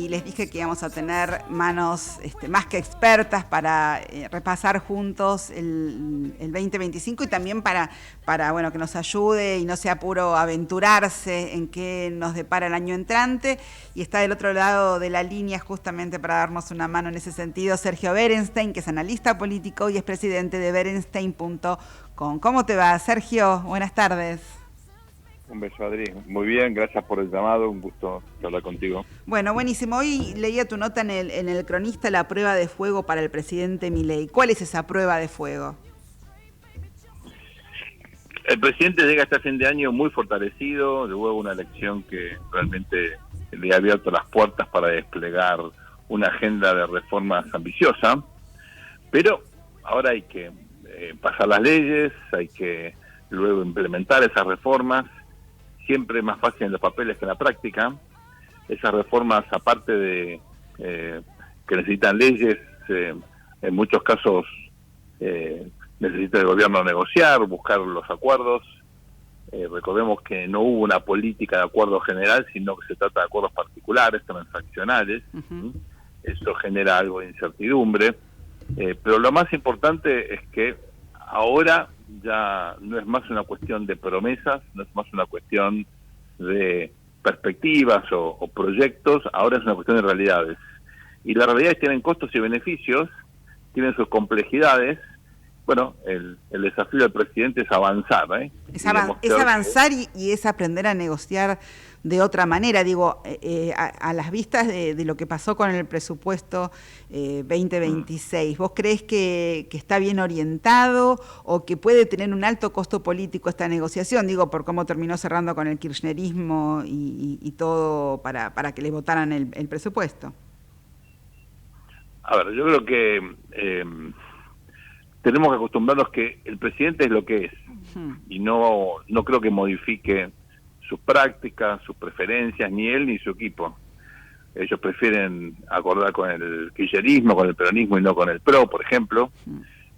y les dije que íbamos a tener manos más que expertas para repasar juntos el 2025 y también para bueno, que nos ayude y no sea puro aventurarse en qué nos depara el año entrante. Y está del otro lado de la línea justamente para darnos una mano en ese sentido Sergio Berenstein, que es analista político y es presidente de Berenstein.com. ¿Cómo te va, Sergio? Buenas tardes. Un beso, Adri. Muy bien, gracias por el llamado, un gusto hablar contigo. Bueno, buenísimo. Hoy leía tu nota en el Cronista, la prueba de fuego para el presidente Milei. ¿Cuál es esa prueba de fuego? El presidente llega hasta fin de año muy fortalecido, luego de una elección que realmente le ha abierto las puertas para desplegar una agenda de reformas ambiciosa, pero ahora hay que pasar las leyes, hay que luego implementar esas reformas, siempre más fácil en los papeles que en la práctica. Esas reformas, aparte de que necesitan leyes, en muchos casos necesita el gobierno negociar, buscar los acuerdos. Recordemos que no hubo una política de acuerdo general, sino que se trata de acuerdos particulares, transaccionales. Eso genera algo de incertidumbre. Pero lo más importante es que ahora ya no es más una cuestión de promesas, no es más una cuestión de perspectivas o proyectos, ahora es una cuestión de realidades. Y las realidades tienen costos y beneficios, tienen sus complejidades. Bueno, el desafío del presidente es avanzar, Es avanzar y es aprender a negociar de otra manera. Digo, a las vistas de lo que pasó con el presupuesto 2026, ¿vos crees que está bien orientado o que puede tener un alto costo político esta negociación? Digo, por cómo terminó cerrando con el kirchnerismo y todo para que le votaran el presupuesto. A ver, yo creo que tenemos que acostumbrarnos que el presidente es lo que es y no creo que modifique sus prácticas, sus preferencias, ni él ni su equipo. Ellos prefieren acordar con el kirchnerismo, con el peronismo y no con el PRO, por ejemplo.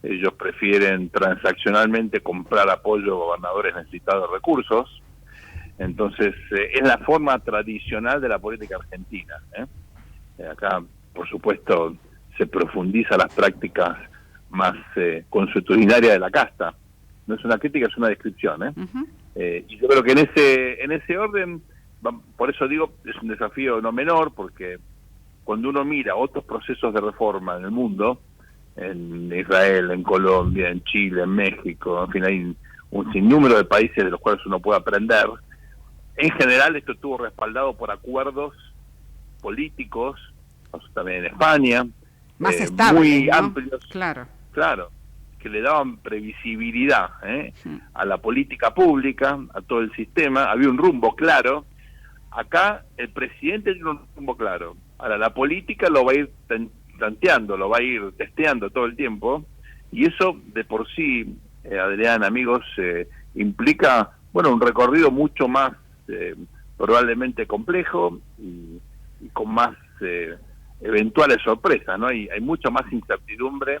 Ellos prefieren transaccionalmente comprar apoyo a gobernadores necesitados de recursos. Entonces, es la forma tradicional de la política argentina. Acá, por supuesto, se profundiza las prácticas más consuetudinarias de la casta. No es una crítica, es una descripción. Y yo creo que en ese orden, por eso digo, es un desafío no menor, porque cuando uno mira otros procesos de reforma en el mundo, en Israel, en Colombia, en Chile, en México, en fin, hay un sinnúmero de países de los cuales uno puede aprender. En general esto estuvo respaldado por acuerdos políticos, también en España, más estables, muy ¿no? amplios, claro, que le daban previsibilidad a la política pública, a todo el sistema. Había un rumbo claro. Acá el presidente tiene un rumbo claro. Ahora la política lo va a ir tanteando, lo va a ir testeando todo el tiempo, y eso de por sí, Adrián, amigos, implica, bueno, un recorrido mucho más probablemente complejo y con más eventuales sorpresas, ¿no? Hay mucha más incertidumbre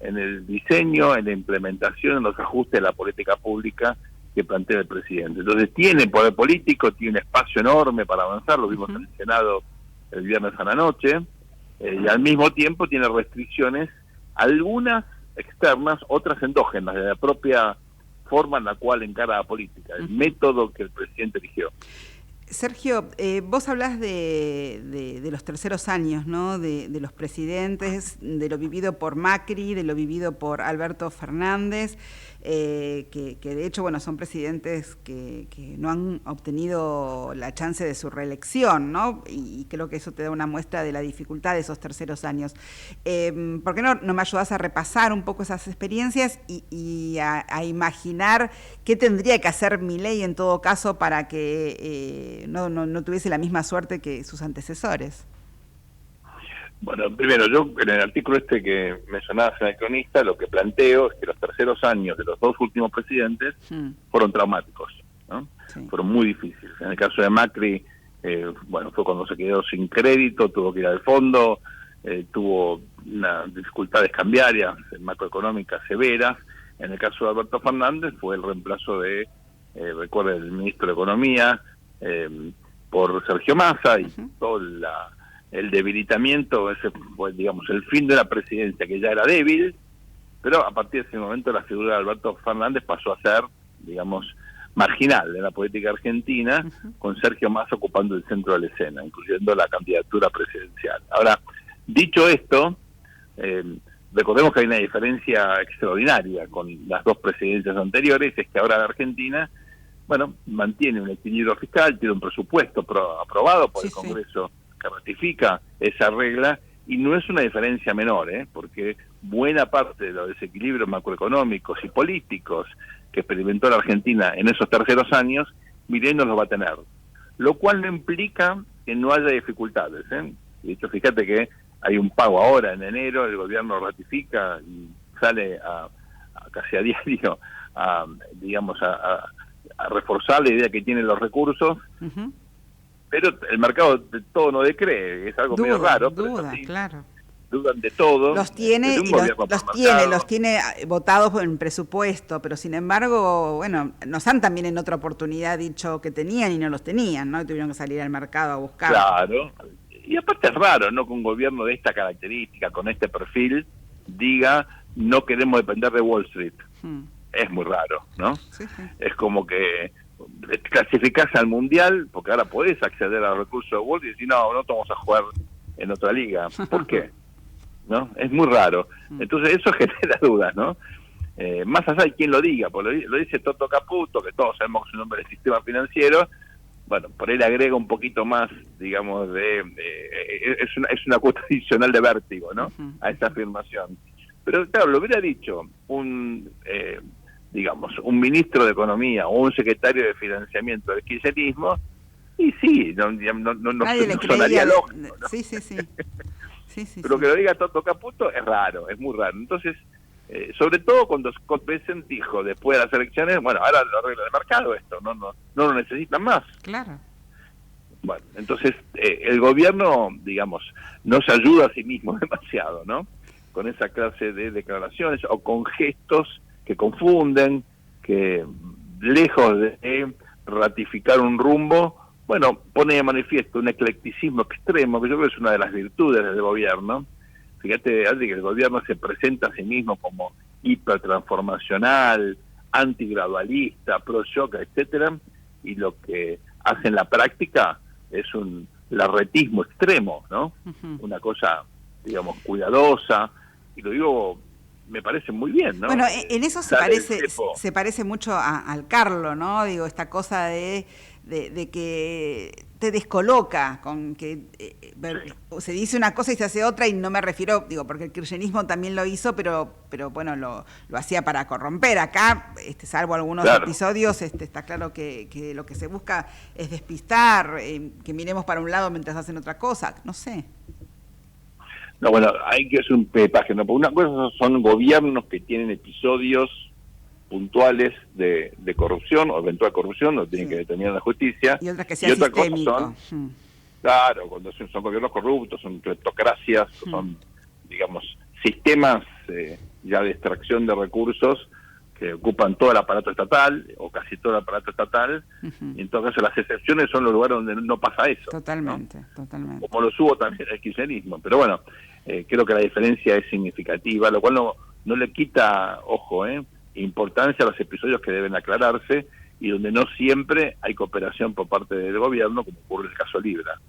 en el diseño, en la implementación, en los ajustes de la política pública que plantea el presidente. Entonces tiene poder político, tiene espacio enorme para avanzar, lo vimos en el Senado el viernes a la noche, y al mismo tiempo tiene restricciones, algunas externas, otras endógenas, de la propia forma en la cual encara la política, el método que el presidente eligió. Sergio, vos hablás de los terceros años, ¿no? De los presidentes, de lo vivido por Macri, de lo vivido por Alberto Fernández, que de hecho, bueno, son presidentes que no han obtenido la chance de su reelección, ¿no? Y creo que eso te da una muestra de la dificultad de esos terceros años. ¿Por qué no me ayudás a repasar un poco esas experiencias y a imaginar qué tendría que hacer Milei en todo caso para que no tuviese la misma suerte que sus antecesores? Bueno, primero, yo en el artículo que mencionabas en el Cronista, lo que planteo es que los terceros años de los dos últimos presidentes fueron traumáticos, ¿no? Sí. Fueron muy difíciles. En el caso de Macri, fue cuando se quedó sin crédito, tuvo que ir al fondo, tuvo dificultades cambiarias, macroeconómicas severas. En el caso de Alberto Fernández fue el reemplazo de, recuerden, el ministro de Economía, por Sergio Massa, y toda el debilitamiento, ese fue, digamos, el fin de una presidencia que ya era débil, pero a partir de ese momento la figura de Alberto Fernández pasó a ser, digamos, marginal en la política argentina, con Sergio Massa ocupando el centro de la escena, incluyendo la candidatura presidencial. Ahora, dicho esto, recordemos que hay una diferencia extraordinaria con las dos presidencias anteriores, es que ahora la Argentina, bueno, mantiene un equilibrio fiscal, tiene un presupuesto aprobado por el Congreso que ratifica esa regla, y no es una diferencia menor, porque buena parte de los desequilibrios macroeconómicos y políticos que experimentó la Argentina en esos terceros años, Milei no los va a tener. Lo cual no implica que no haya dificultades. De hecho, fíjate que hay un pago ahora en enero, el gobierno ratifica y sale a casi a diario a reforzar la idea que tienen los recursos, pero el mercado de todo no decree, es algo medio raro. Claro. Dudan de todo. Los tiene los tiene votados en presupuesto, pero sin embargo, bueno, nos han también en otra oportunidad dicho que tenían y no los tenían, ¿no? Y tuvieron que salir al mercado a buscar. Claro, y aparte es raro, ¿no? Que un gobierno de esta característica, con este perfil, diga no queremos depender de Wall Street. Es muy raro, ¿no? Sí. Es como que clasificás al Mundial, porque ahora podés acceder a los recursos de Wall Street y decir, no vamos a jugar en otra liga. ¿Por qué? ¿No? Es muy raro. Entonces eso genera dudas, ¿no? Más allá de quien lo diga, porque lo dice Toto Caputo, que todos sabemos que es un hombre del sistema financiero, bueno, por él agrega un poquito más, digamos, es una cuota adicional de vértigo, ¿no? A esa afirmación. Pero claro, lo hubiera dicho un ministro de Economía o un secretario de Financiamiento del kirchnerismo, y sí, no sonaría lógico, ¿no? Sí. Pero que lo diga Toto Caputo es raro, es muy raro. Entonces, sobre todo cuando Scott-Bessent dijo después de las elecciones, bueno, ahora lo arregla el mercado esto, no lo necesitan más. Claro. Bueno, entonces el gobierno, digamos, no se ayuda a sí mismo demasiado, ¿no? Con esa clase de declaraciones o con gestos que confunden, que lejos de ratificar un rumbo, bueno, pone de manifiesto un eclecticismo extremo, que yo creo que es una de las virtudes del gobierno. Fíjate, Adri, que el gobierno se presenta a sí mismo como hipertransformacional, antigradualista, pro-shock, etcétera, y lo que hace en la práctica es un larretismo extremo, ¿no? Una cosa, digamos, cuidadosa, y lo digo, me parece muy bien, ¿no? Bueno, en eso se parece mucho al Carlo, ¿no? Digo, esta cosa de que te descoloca, con que se dice una cosa y se hace otra, y no me refiero, digo, porque el kirchnerismo también lo hizo, pero bueno, lo hacía para corromper. Acá, salvo algunos episodios, está claro que lo que se busca es despistar, que miremos para un lado mientras hacen otra cosa, no sé. No, bueno, hay que hacer un pepaje, ¿no? Porque una cosa son gobiernos que tienen episodios puntuales de corrupción o eventual corrupción, lo tienen que determinar la justicia. Y otras que sea sistémico. Claro, cuando son gobiernos corruptos, son cleptocracias, son, digamos, sistemas ya de extracción de recursos que ocupan todo el aparato estatal, o casi todo el aparato estatal, y en todo caso las excepciones son los lugares donde no pasa eso. Totalmente. Como lo hubo también el kirchnerismo. Pero bueno, creo que la diferencia es significativa, lo cual no le quita, ojo, importancia a los episodios que deben aclararse y donde no siempre hay cooperación por parte del gobierno, como ocurre en el caso Libra.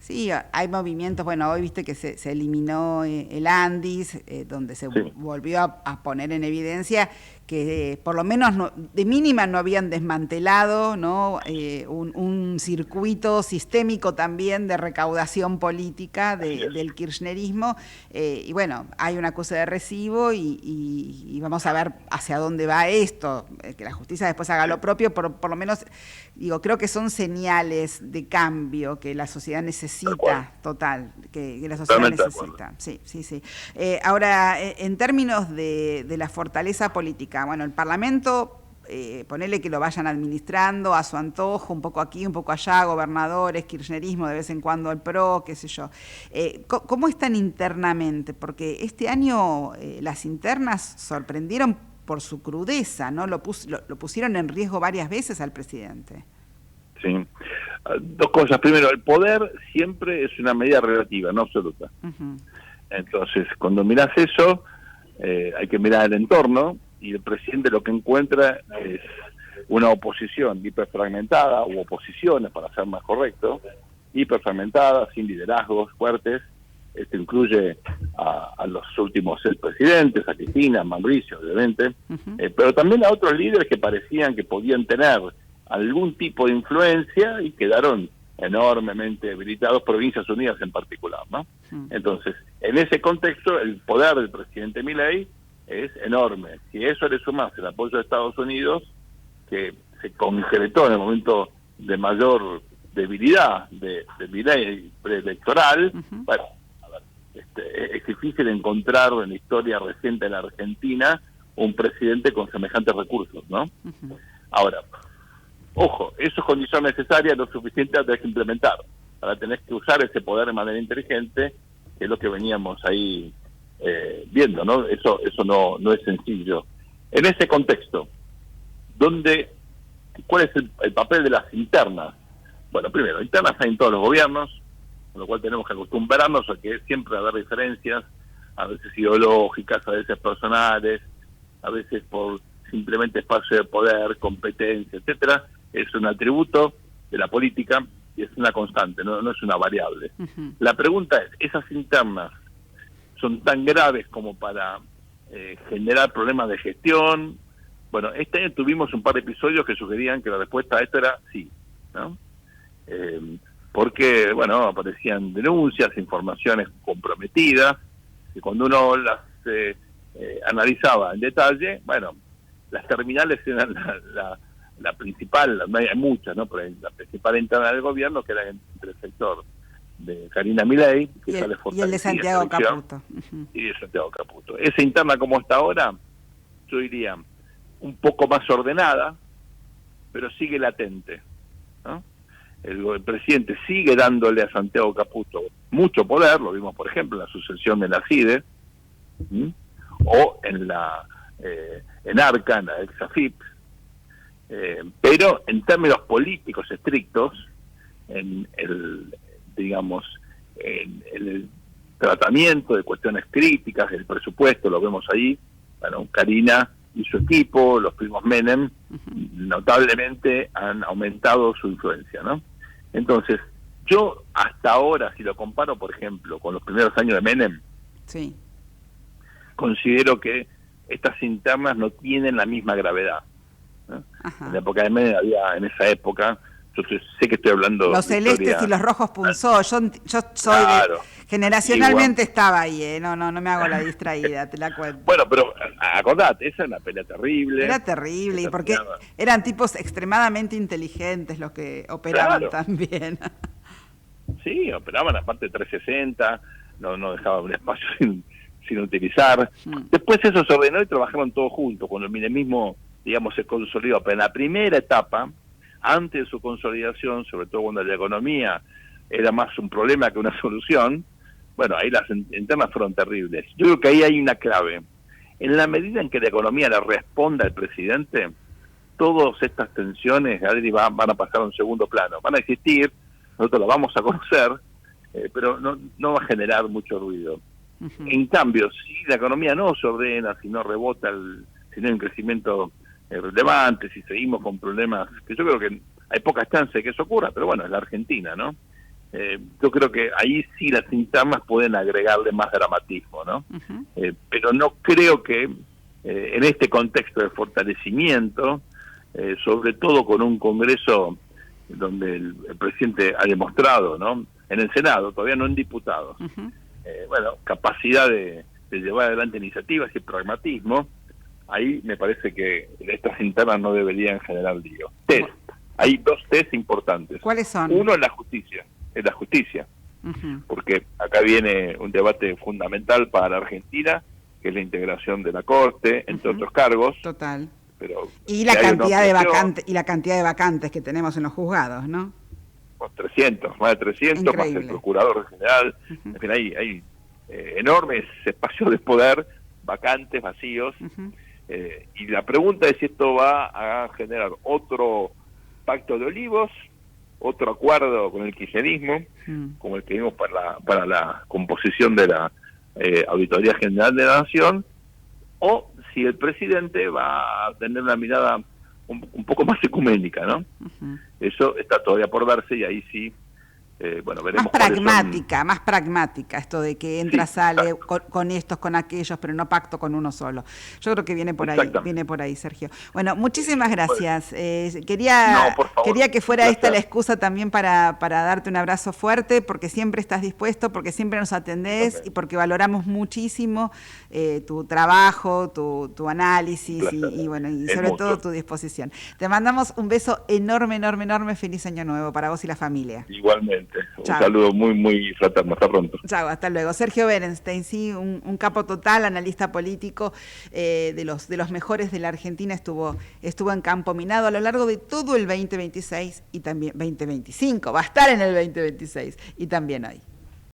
Sí, hay movimientos, bueno, hoy viste que se eliminó el Andis, donde se volvió a poner en evidencia que por lo menos de mínima no habían desmantelado, ¿no? Un circuito sistémico también de recaudación política del kirchnerismo, y bueno, hay una cosa de recibo y vamos a ver hacia dónde va esto, que la justicia después haga lo propio, por lo menos, digo, creo que son señales de cambio que la sociedad necesita, total, que la sociedad necesita. Sí. Ahora, en términos de la fortaleza política, bueno, el Parlamento, ponerle que lo vayan administrando a su antojo, un poco aquí, un poco allá, gobernadores, kirchnerismo, de vez en cuando el PRO, qué sé yo. ¿Cómo están internamente? Porque este año las internas sorprendieron por su crudeza, ¿no? Lo pusieron en riesgo varias veces al presidente. Sí. Dos cosas. Primero, el poder siempre es una medida relativa, no absoluta. Entonces, cuando mirás eso, hay que mirar el entorno, y el presidente lo que encuentra es una oposición hiperfragmentada, u oposiciones, para ser más correcto, hiperfragmentadas, sin liderazgos fuertes. Esto incluye a los últimos presidentes, a Cristina, a Mauricio, obviamente, pero también a otros líderes que parecían que podían tener algún tipo de influencia y quedaron enormemente debilitados, Provincias Unidas en particular, ¿no? Entonces, en ese contexto, el poder del presidente Milei es enorme. Si a eso le sumas el apoyo de Estados Unidos, que se concretó en el momento de mayor debilidad de Milei preelectoral, bueno, es difícil encontrar en la historia reciente de la Argentina un presidente con semejantes recursos, ¿no? Ahora, ojo, eso es condición necesaria, lo suficiente tenés que implementar. Ahora tenés que usar ese poder de manera inteligente, que es lo que veníamos ahí viendo, ¿no? Eso no es sencillo. En ese contexto, ¿cuál es el papel de las internas? Bueno, primero, internas hay en todos los gobiernos, con lo cual tenemos que acostumbrarnos a que siempre va a haber diferencias, a veces ideológicas, a veces personales, a veces por simplemente espacio de poder, competencia, etcétera. Es un atributo de la política y es una constante, no es una variable. La pregunta es, ¿esas internas son tan graves como para generar problemas de gestión? Bueno, este año tuvimos un par de episodios que sugerían que la respuesta a esto era sí, ¿no? Porque, bueno, aparecían denuncias, informaciones comprometidas, y cuando uno las analizaba en detalle, bueno, las terminales eran la principal, hay muchas, ¿no? Pero la principal interna del gobierno, que era entre el sector de Karina Milei, que y el de Santiago Caputo. Y de Santiago Caputo. Esa interna como está ahora, yo diría, un poco más ordenada, pero sigue latente, ¿no? El presidente sigue dándole a Santiago Caputo mucho poder, lo vimos por ejemplo en la sucesión de la CIDE, o en Arca, en la ex AFIP, pero en términos políticos estrictos, en el tratamiento de cuestiones críticas del presupuesto, lo vemos ahí, bueno, Karina y su equipo, los primos Menem, notablemente han aumentado su influencia, ¿no? Entonces, yo hasta ahora, si lo comparo, por ejemplo, con los primeros años de Menem, sí, considero que estas internas no tienen la misma gravedad, ¿no? En la época de Menem había, en esa época, yo sé que estoy hablando los celestes y los rojos punzó, yo soy claro, generacionalmente igual. Estaba ahí, no me hago la distraída, te la cuento. Bueno, pero acordate, esa es una pelea terrible. Era terrible, y porque eran tipos extremadamente inteligentes los que operaban también. Sí, operaban aparte 360, no dejaban un espacio sin utilizar. Después eso se ordenó y trabajaron todos juntos, cuando el minemismo, digamos, se consolidó. Pero en la primera etapa, antes de su consolidación, sobre todo cuando la economía era más un problema que una solución, bueno, ahí las internas fueron terribles. Yo creo que ahí hay una clave. En la medida en que la economía le responda al presidente, todas estas tensiones, Adri, van a pasar a un segundo plano. Van a existir, nosotros las vamos a conocer, pero no va a generar mucho ruido. En cambio, si la economía no se ordena, si no rebota, si no hay un crecimiento relevante, si seguimos con problemas, que yo creo que hay pocas chances de que eso ocurra, pero bueno, es la Argentina, ¿no? Yo creo que ahí sí las internas pueden agregarle más dramatismo, ¿no? Pero no creo que en este contexto de fortalecimiento, sobre todo con un Congreso donde el presidente ha demostrado, ¿no? En el Senado, todavía no en diputados, bueno, capacidad de llevar adelante iniciativas y pragmatismo, ahí me parece que estas internas no deberían generar lío. Hay dos test importantes. ¿Cuáles son? Uno es la justicia, porque acá viene un debate fundamental para la Argentina, que es la integración de la Corte, entre otros cargos. Total. Pero y la cantidad de vacantes que tenemos en los juzgados, ¿no? Más de 300, increíble. Más el procurador general. En fin, hay enormes espacios de poder, vacantes, vacíos. Y la pregunta es si esto va a generar otro Pacto de Olivos otro acuerdo con el kirchnerismo, como el que vimos para la composición de la Auditoría General de la Nación, o si el presidente va a tener una mirada un poco más ecuménica, ¿no? Eso está todavía por verse y ahí sí, bueno, veremos. Más pragmática, esto de que entra, sí, sale con estos, con aquellos, pero no pacto con uno solo. Yo creo que viene por ahí, Sergio. Bueno, muchísimas gracias. Quería que fuera esta la excusa también para darte un abrazo fuerte, porque siempre estás dispuesto, porque siempre nos atendés y porque valoramos muchísimo tu trabajo, tu análisis y bueno, y sobre todo tu disposición. Te mandamos un beso enorme, enorme, enorme. Feliz Año Nuevo para vos y la familia. Igualmente. Un saludo muy, muy fraterno. Hasta pronto. Chao, hasta luego. Sergio Berenstein, sí, un capo total, analista político, de los mejores de la Argentina, estuvo en Campo Minado a lo largo de todo el 2026 y también 2025. Va a estar en el 2026 y también hoy.